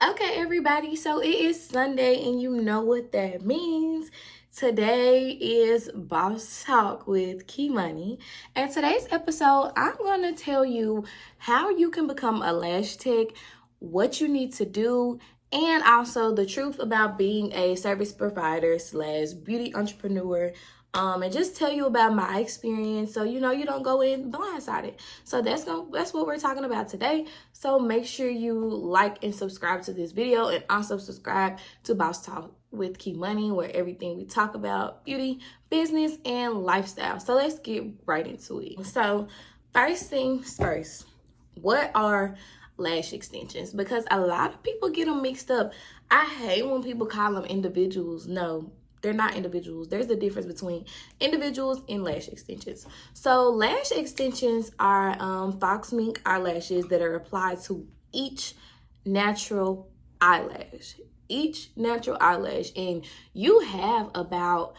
Okay, everybody, so it is Sunday, and you know what that means. Today is Boss Talk with Key Money, and today's episode, I'm going to tell you how you can become a lash tech, what you need to do, and also the truth about being a service provider slash beauty entrepreneur. And just tell you about my experience so you know you don't go in blindsided. So that's what we're talking about today. So make sure you like and subscribe to this video, and also subscribe to Boss Talk with Key Money, where everything we talk about beauty, business, and lifestyle. So let's get right into it. So first things first, what are lash extensions? Because a lot of people get them mixed up. I hate when people call them individuals. No, they're not individuals. There's a difference between individuals and lash extensions. So lash extensions are fox mink eyelashes that are applied to each natural eyelash. Each natural eyelash. And you have about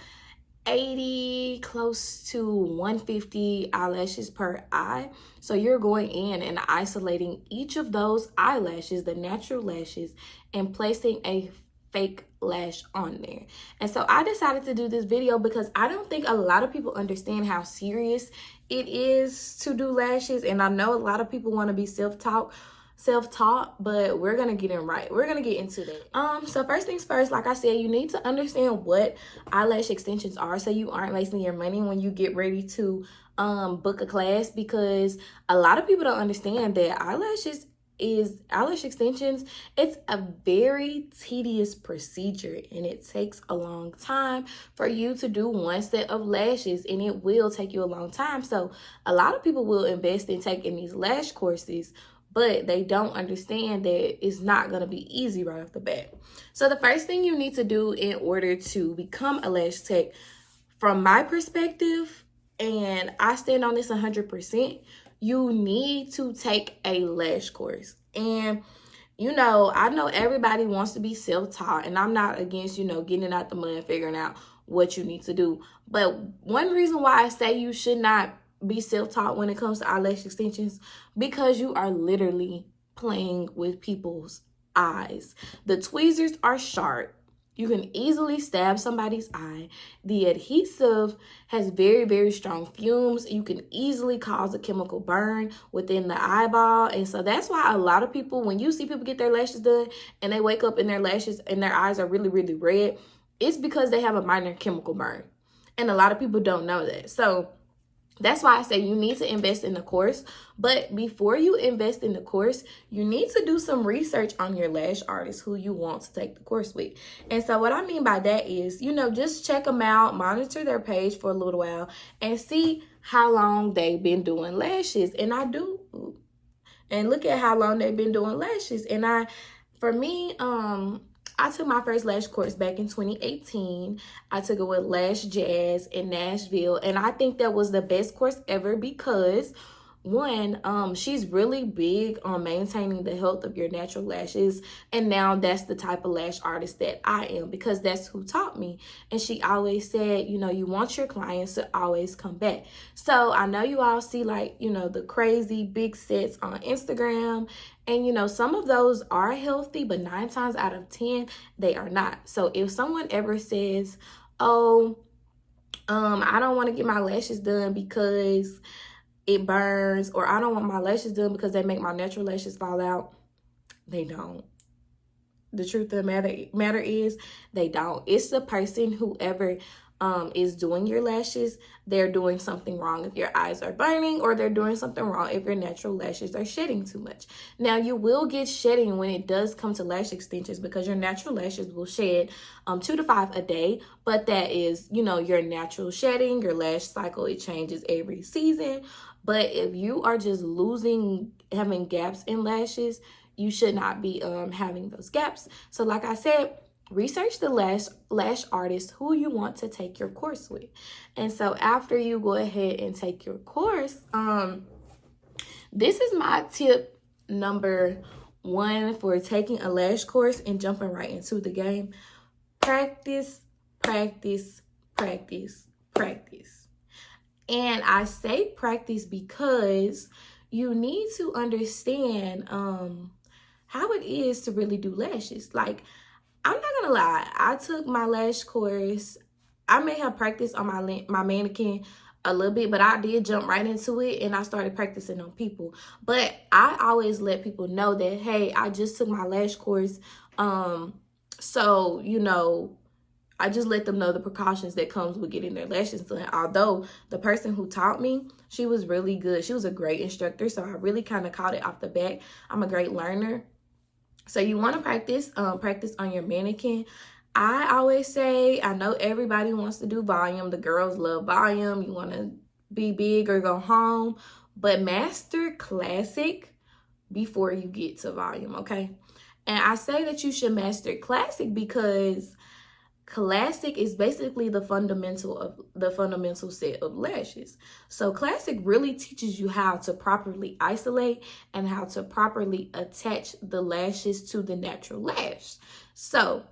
80 close to 150 eyelashes per eye. So you're going in and isolating each of those eyelashes, the natural lashes, and placing a fake lash on there. And so I decided to do this video because I don't think a lot of people understand how serious it is to do lashes. And I know a lot of people want to be self-taught, but we're gonna get in right. We're gonna get into that. So first things first, like I said, you need to understand what eyelash extensions are so you aren't wasting your money when you get ready to book a class, because a lot of people don't understand that eyelash extensions, it's a very tedious procedure, and it takes a long time for you to do one set of lashes, and it will take you a long time. So a lot of people will invest in taking these lash courses, but they don't understand that it's not going to be easy right off the bat. So the first thing you need to do in order to become a lash tech, from my perspective, and I stand on this 100%, you need to take a lash course. And I know everybody wants to be self-taught, and I'm not against, getting out the mud and figuring out what you need to do. But one reason why I say you should not be self-taught when it comes to eyelash extensions, because you are literally playing with people's eyes. The tweezers are sharp. You can easily stab somebody's eye. The adhesive has very, very strong fumes. You can easily cause a chemical burn within the eyeball. And so that's why a lot of people, when you see people get their lashes done and they wake up and their lashes and their eyes are really, really red, it's because they have a minor chemical burn. And a lot of people don't know that. So that's why I say you need to invest in the course. But before you invest in the course, you need to do some research on your lash artist who you want to take the course with. And so what I mean by that is, just check them out, monitor their page for a little while, and see how long they've been doing lashes. And look at how long they've been doing lashes. And I took my first lash course back in 2018. I took it with Lash Jazz in Nashville, and I think that was the best course ever because, one, she's really big on maintaining the health of your natural lashes, and now that's the type of lash artist that I am because that's who taught me. And she always said, you want your clients to always come back. So I know you all see the crazy big sets on Instagram, and some of those are healthy, but 9 times out of 10 they are not. So if someone ever says, oh, I don't want to get my lashes done because it burns, or I don't want my lashes done because they make my natural lashes fall out, they don't. The truth of the matter is they don't. It's the person, whoever is doing your lashes, they're doing something wrong if your eyes are burning, or they're doing something wrong if your natural lashes are shedding too much. Now, you will get shedding when it does come to lash extensions because your natural lashes will shed 2 to 5 a day, but that is, your natural shedding. Your lash cycle, it changes every season. But if you are just having gaps in lashes, you should not be having those gaps. So like I said, research the lash artist who you want to take your course with. And so after you go ahead and take your course, this is my tip number 1 for taking a lash course and jumping right into the game. Practice, practice, practice, practice. And I say practice because you need to understand how it is to really do lashes. Like, I'm not gonna lie, I took my lash course. I may have practiced on my mannequin a little bit, but I did jump right into it and I started practicing on people. But I always let people know that, hey, I just took my lash course. So, I just let them know the precautions that comes with getting their lashes done. Although the person who taught me, she was really good. She was a great instructor, so I really kind of caught it off the bat. I'm a great learner. So you want to practice on your mannequin. I always say, I know everybody wants to do volume. The girls love volume. You want to be big or go home, but master classic before you get to volume, okay? And I say that you should master classic because classic is basically the fundamental set of lashes. So classic really teaches you how to properly isolate and how to properly attach the lashes to the natural lash. So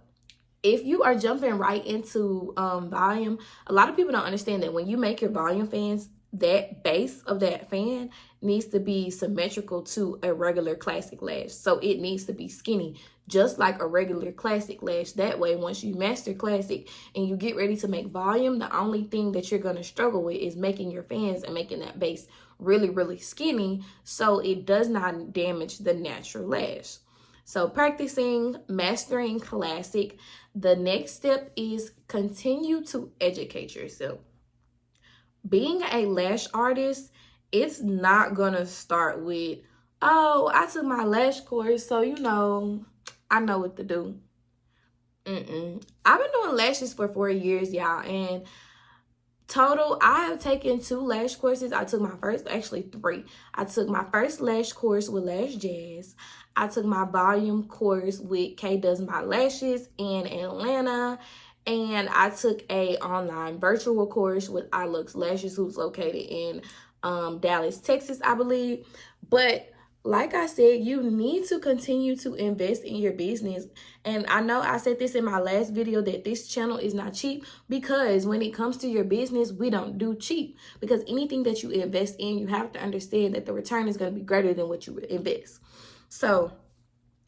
if you are jumping right into volume, a lot of people don't understand that when you make your volume fans, that base of that fan needs to be symmetrical to a regular classic lash. So it needs to be skinny, just like a regular classic lash. That way, once you master classic and you get ready to make volume, the only thing that you're going to struggle with is making your fans and making that base really, really skinny so it does not damage the natural lash. So practicing, mastering classic. The next step is continue to educate yourself. Being a lash artist, it's not gonna start with, oh, I took my lash course, so I know what to do. I've been doing lashes for 4 years, y'all, and total, I have taken 2 lash courses. I took my first, actually 3. I took my first lash course with Lash Jazz. I took my volume course with Kay Does My Lashes in Atlanta. And I took a online virtual course with iLux Lashes, who's located in Dallas, Texas, I believe. But like I said, you need to continue to invest in your business. And I know I said this in my last video that this channel is not cheap, because when it comes to your business, we don't do cheap. Because anything that you invest in, you have to understand that the return is going to be greater than what you invest. So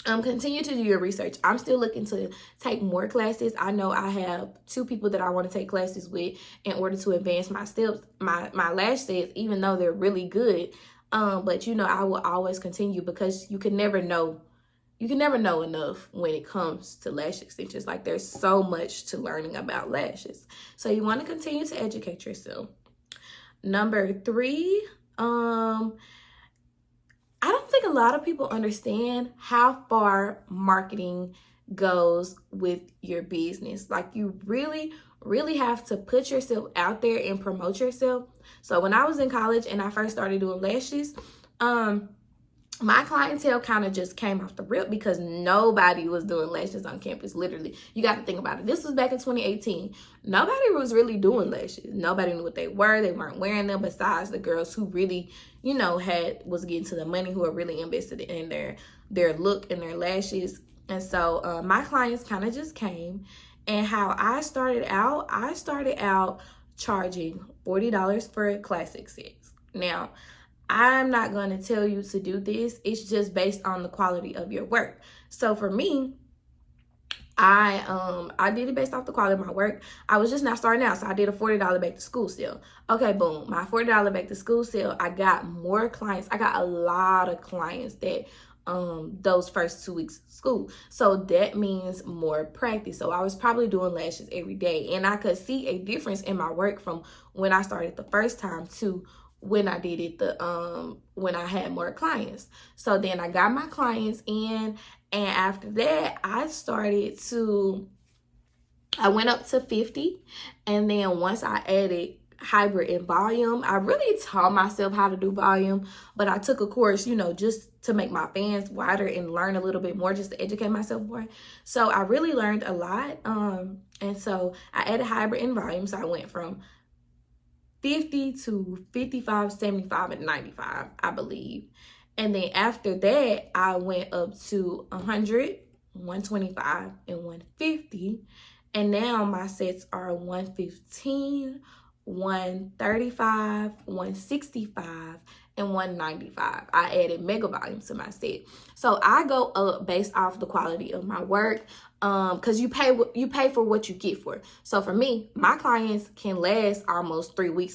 continue to do your research. I'm still looking to take more classes. I know I have 2 people that I want to take classes with in order to advance my steps, my lash sets, even though they're really good. But I will always continue, because you can never know enough when it comes to lash extensions. Like, there's so much to learning about lashes. So you want to continue to educate yourself. Number 3, I don't think a lot of people understand how far marketing goes with your business. Like, you really, really have to put yourself out there and promote yourself. So when I was in college and I first started doing lashes, my clientele kind of just came off the rip because nobody was doing lashes on campus. Literally, you got to think about it. This was back in 2018. Nobody was really doing lashes. Nobody knew what they were. They weren't wearing them, besides the girls who really, was getting to the money, who are really invested in their look and their lashes. And so my clients kind of just came. And how I started out charging $40 for classic sets. Now, I'm not going to tell you to do this. It's just based on the quality of your work. So for me, I did it based off the quality of my work. I was just not starting out, so I did a $40 back to school sale. Okay, boom, my $40 back to school sale, I got more clients. I got a lot of clients that those first 2 weeks of school. So that means more practice. So I was probably doing lashes every day, and I could see a difference in my work from when I started the first time to when I did it when I had more clients. So then I got my clients in, and after that I went up to 50. And then once I added hybrid and volume, I really taught myself how to do volume, but I took a course, just to make my fans wider and learn a little bit more, just to educate myself more. So I really learned a lot. And so I added hybrid and volume. So I went from 50 to 55, 75, and 95, I believe. And then after that, I went up to 100, 125, and 150. And now my sets are 115, 135, 165, and $195. I added mega volume to my set. So I go up based off the quality of my work, because you pay for what you get for. So for me, my clients can last almost 3.5 weeks.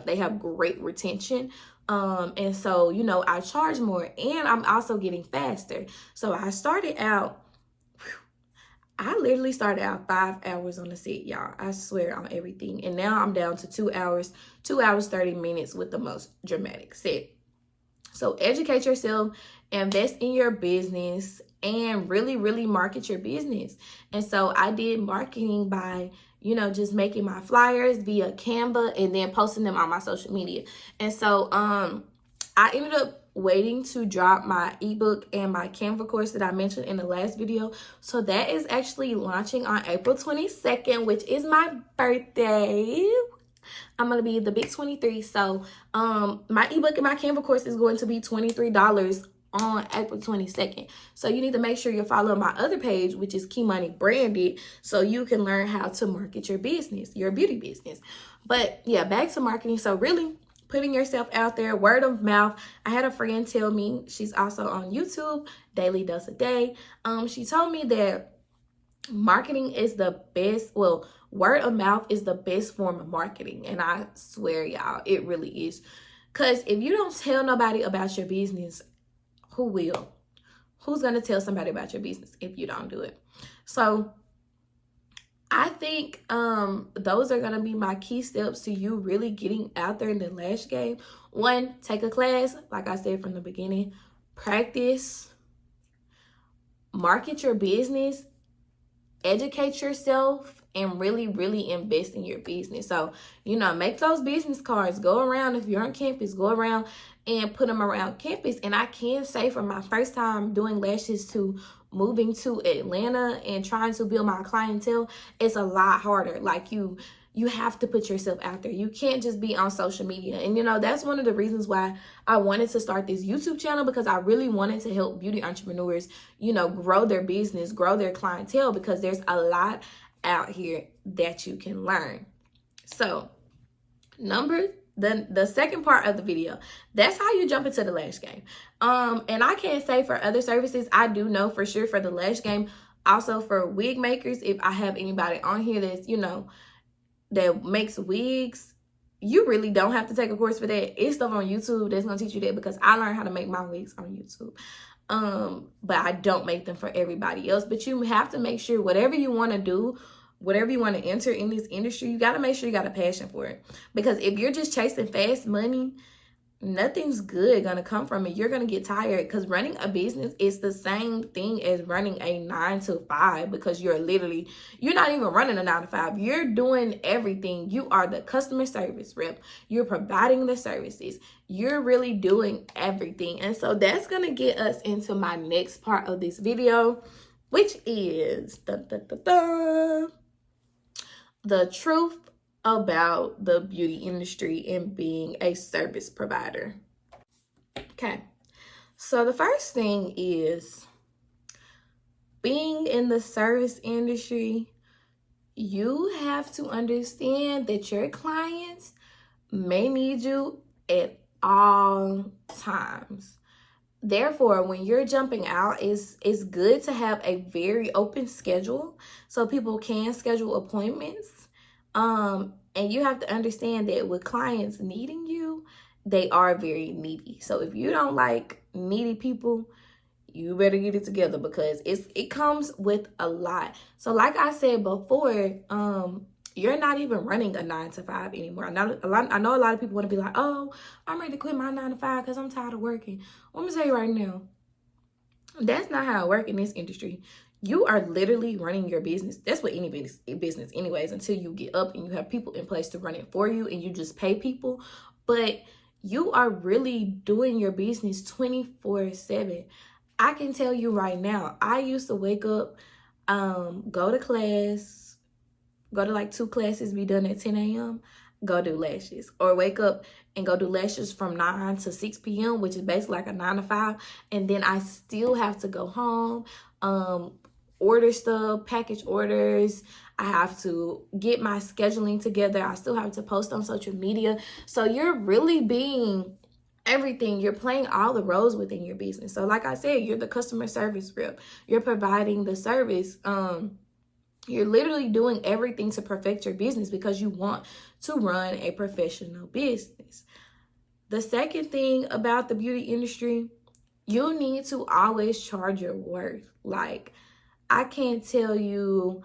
They have great retention. And so, you know, I charge more, and I'm also getting faster. So I literally started out 5 hours on the set, y'all. I swear on everything. And now I'm down to 2 hours, 2 hours, 30 minutes with the most dramatic set. So educate yourself, invest in your business, and really, really market your business. And so I did marketing by, you know, just making my flyers via Canva and then posting them on my social media. And so I ended up waiting to drop my ebook and my Canva course that I mentioned in the last video. So that is actually launching on April 22nd, which is my birthday. I'm gonna be the big 23. So my ebook and my Canva course is going to be $23 on April 22nd. So you need to make sure you're following my other page, which is Key Money Branded, so you can learn how to market your business, your beauty business. But yeah, back to marketing. So really putting yourself out there, word of mouth. I had a friend tell me, she's also on YouTube, Daily Dose a Day. She told me that marketing is the best, well, word of mouth is the best form of marketing. And I swear, y'all, it really is. Because if you don't tell nobody about your business, who will? Who's going to tell somebody about your business if you don't do it? So I think those are going to be my key steps to you really getting out there in the lash game. 1, take a class, like I said from the beginning. Practice, market your business, educate yourself, and really, really invest in your business. So, you know, make those business cards. Go around, if you're on campus, go around and put them around campus. And I can say from my first time doing lashes to moving to Atlanta and trying to build my clientele, it's a lot harder. Like you have to put yourself out there. You can't just be on social media. And, you know, that's one of the reasons why I wanted to start this YouTube channel, because I really wanted to help beauty entrepreneurs, you know, grow their business, grow their clientele, because there's a lot out here that you can learn. So the second part of the video, that's how you jump into the lash game. And I can't say for other services. I do know for sure for the lash game, also for wig makers, if I have anybody on here that's, you know, that makes wigs, you really don't have to take a course for that. It's stuff on YouTube that's gonna teach you that, because I learned how to make my wigs on YouTube. But I don't make them for everybody else. But you have to make sure whatever you want to do, whatever you want to enter in this industry, you got to make sure you got a passion for it. Because if you're just chasing fast money, nothing's good gonna come from it. You're gonna get tired, because running a business is the same thing as running a 9 to 5, because you're not even running a 9 to 5. You're doing everything. You are the customer service rep. You're providing the services. You're really doing everything. And so that's gonna get us into my next part of this video, which is the truth about the beauty industry and being a service provider. Okay, so the first thing is, being in the service industry, you have to understand that your clients may need you at all times. Therefore, when you're jumping out, it's good to have a very open schedule so people can schedule appointments. And you have to understand that with clients needing you, they are very needy. So if you don't like needy people, you better get it together, because it comes with a lot. So like I said before, you're not even running a 9 to 5 anymore. I know a lot of people want to be like, oh, I'm ready to quit my 9 to 5 because I'm tired of working. Let me tell you right now, that's not how it works in this industry. You are literally running your business. That's what any business anyways, until you get up and you have people in place to run it for you and you just pay people. But you are really doing your business 24/7. I can tell you right now, I used to wake up, go to class, go to like 2 classes, be done at 10 a.m., go do lashes, or wake up and go do lashes from 9 to 6 p.m., which is basically like a 9 to 5. And then I still have to go home, order stuff, package orders. I have to get my scheduling together. I still have to post on social media. So you're really being everything. You're playing all the roles within your business. So like I said, you're the customer service rep. You're providing the service. You're literally doing everything to perfect your business because you want to run a professional business. The second thing about the beauty industry, you need to always charge your worth. Like, I can't tell you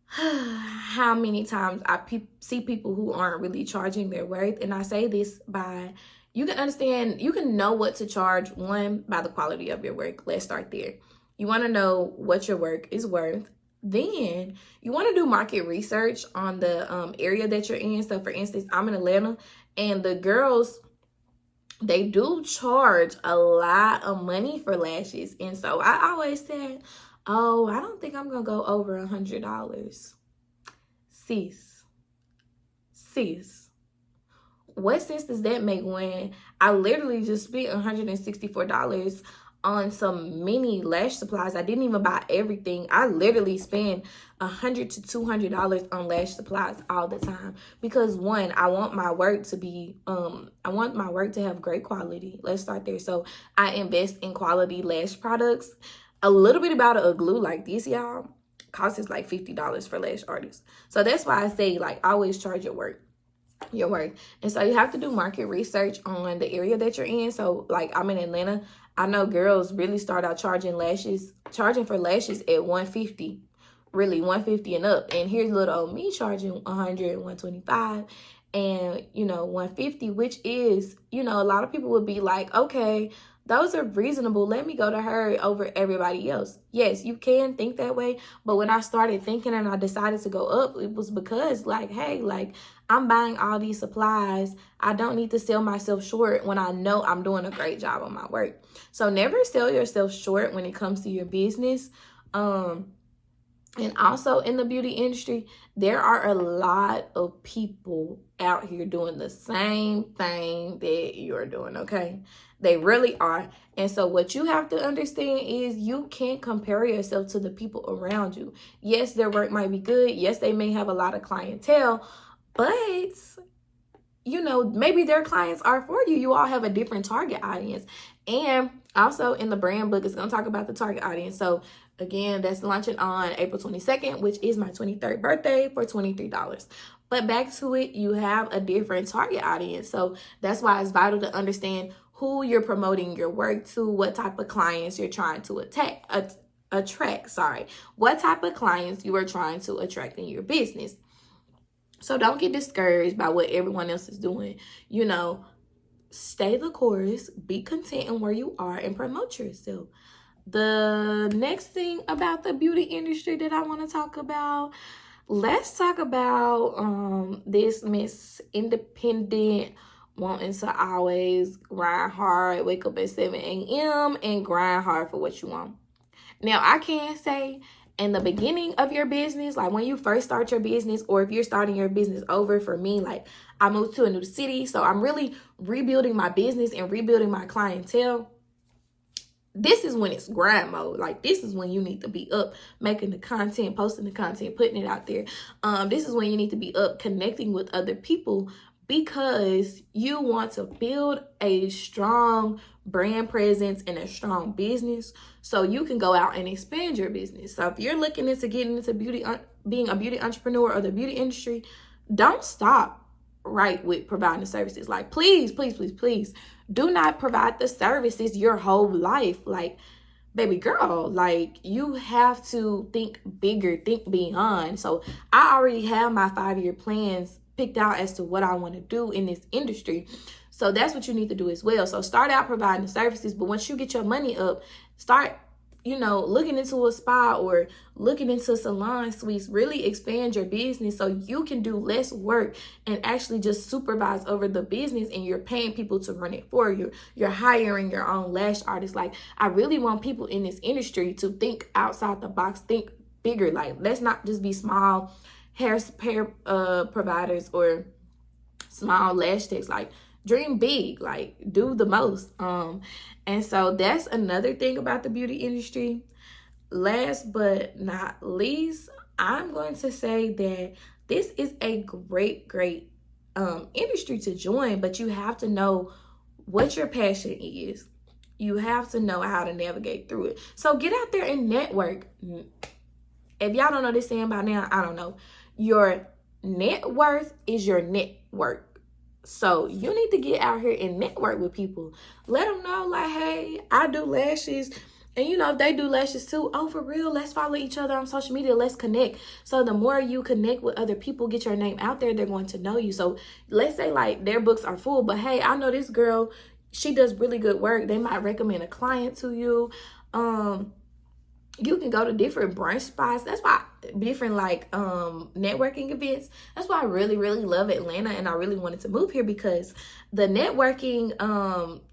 how many times I see people who aren't really charging their worth. And I say this by, you can understand, you can know what to charge, one, by the quality of your work. Let's start there. You want to know what your work is worth. Then you want to do market research on the area that you're in. So for instance, I'm in Atlanta, and the girls, they do charge a lot of money for lashes. And so I always said, oh, I don't think I'm going to go over $100. Sis, what sense does that make when I literally just spent $164 on some mini lash supplies? I didn't even buy everything. I literally spend $100 to $200 on lash supplies all the time because, one, I want my work to be I want my work to have great quality. Let's start there. So I invest in quality lash products. A little bit about a glue like this, y'all, costs is like $50 for lash artists. So that's why I say, like, always charge your work. And so you have to do market research on the area that you're in. So like, I'm in Atlanta. I know girls really start out charging for lashes at $150, really $150 and up. And here's little old me charging $100, $125, and $150, which is, a lot of people would be like, okay, those are reasonable. Let me go to her over everybody else. Yes, you can think that way. But when I started thinking and I decided to go up, it was because, like, hey, like, I'm buying all these supplies. I don't need to sell myself short when I know I'm doing a great job on my work. So never sell yourself short when it comes to your business. And also in the beauty industry, there are a lot of people out here doing the same thing that you're doing, okay? They really are. And so what you have to understand is you can't compare yourself to the people around you. Yes, their work might be good. Yes, they may have a lot of clientele, but maybe their clients are for you. You all have a different target audience. And also in the brand book, it's going to talk about the target audience. So again, that's launching on April 22nd, which is my 23rd birthday, for $23. But back to it, you have a different target audience. So that's why it's vital to understand who you're promoting your work to, what type of clients you're trying to attract. What type of clients you are trying to attract in your business. So don't get discouraged by what everyone else is doing. Stay the course, be content in where you are, and promote yourself. The next thing about the beauty industry that I want to talk about, let's talk about this Miss Independent wanting to always grind hard, wake up at 7 a.m. and grind hard for what you want. Now, I can say in the beginning of your business, like when you first start your business, or if you're starting your business over, for me, like I moved to a new city, so I'm really rebuilding my business and rebuilding my clientele. This is when it's grind mode. Like, this is when you need to be up making the content, posting the content, putting it out there. This is when you need to be up connecting with other people, because you want to build a strong brand presence and a strong business so you can go out and expand your business. So if you're looking into getting into being a beauty entrepreneur or the beauty industry, don't stop right with providing the services. Like, please do not provide the services your whole life. Like, baby girl, like, you have to think bigger, think beyond. So I already have my 5-year plans picked out as to what I want to do in this industry. So that's what you need to do as well. So start out providing the services, but once you get your money up, start looking into a spa or looking into salon suites. Really expand your business so you can do less work and actually just supervise over the business, and you're paying people to run it for you. You're hiring your own lash artists. Like, I really want people in this industry to think outside the box, think bigger. Like, let's not just be small hair providers or small lash techs. Like, dream big, like, do the most. And so that's another thing about the beauty industry. Last but not least, I'm going to say that this is a great industry to join, but you have to know what your passion is. You have to know how to navigate through it. So get out there and network. If y'all don't know this saying by now, I don't know. Your net worth is your network. So you need to get out here and network with people. Let them know, like, hey, I do lashes. And you know, if they do lashes too, oh, for real, let's follow each other on social media. Let's connect. So the more you connect with other people, get your name out there, they're going to know you. So let's say like their books are full, but hey, I know this girl, she does really good work. They might recommend a client to you. You can go to different brunch spots. That's why different like networking events. That's why I really love Atlanta, and I really wanted to move here because the networking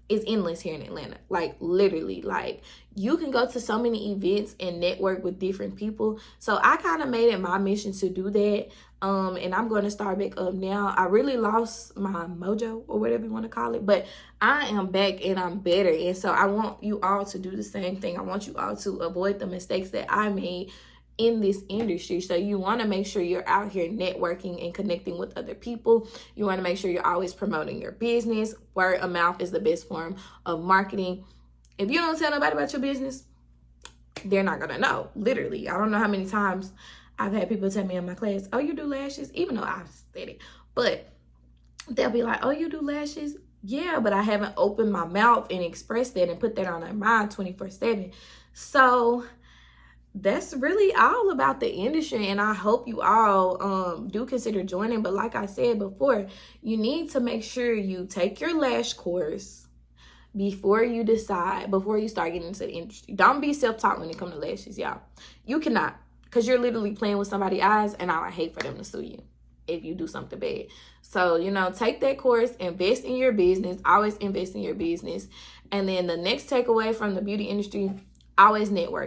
is endless here in Atlanta. Like literally, like you can go to so many events and network with different people. So I kind of made it my mission to do that. And I'm going to start back up now. I really lost my mojo or whatever you want to call it, but I am back and I'm better. And so I want you all to do the same thing. I want you all to avoid the mistakes that I made in this industry. So you want to make sure you're out here networking and connecting with other people. You want to make sure you're always promoting your business. Word of mouth is the best form of marketing. If you don't tell nobody about your business, they're not going to know. Literally. I don't know how many times I've had people tell me in my class, oh, you do lashes? Even though I've said it. But they'll be like, oh, you do lashes? Yeah, but I haven't opened my mouth and expressed that and put that on their mind 24/7. So that's really all about the industry, and I hope you all do consider joining. But like I said before, you need to make sure you take your lash course before you start getting into the industry. Don't be self-taught when it comes to lashes, y'all. You cannot, because you're literally playing with somebody's eyes, and I would hate for them to sue you if you do something bad. So, you know, take that course, invest in your business, always invest in your business. And then the next takeaway from the beauty industry, always network.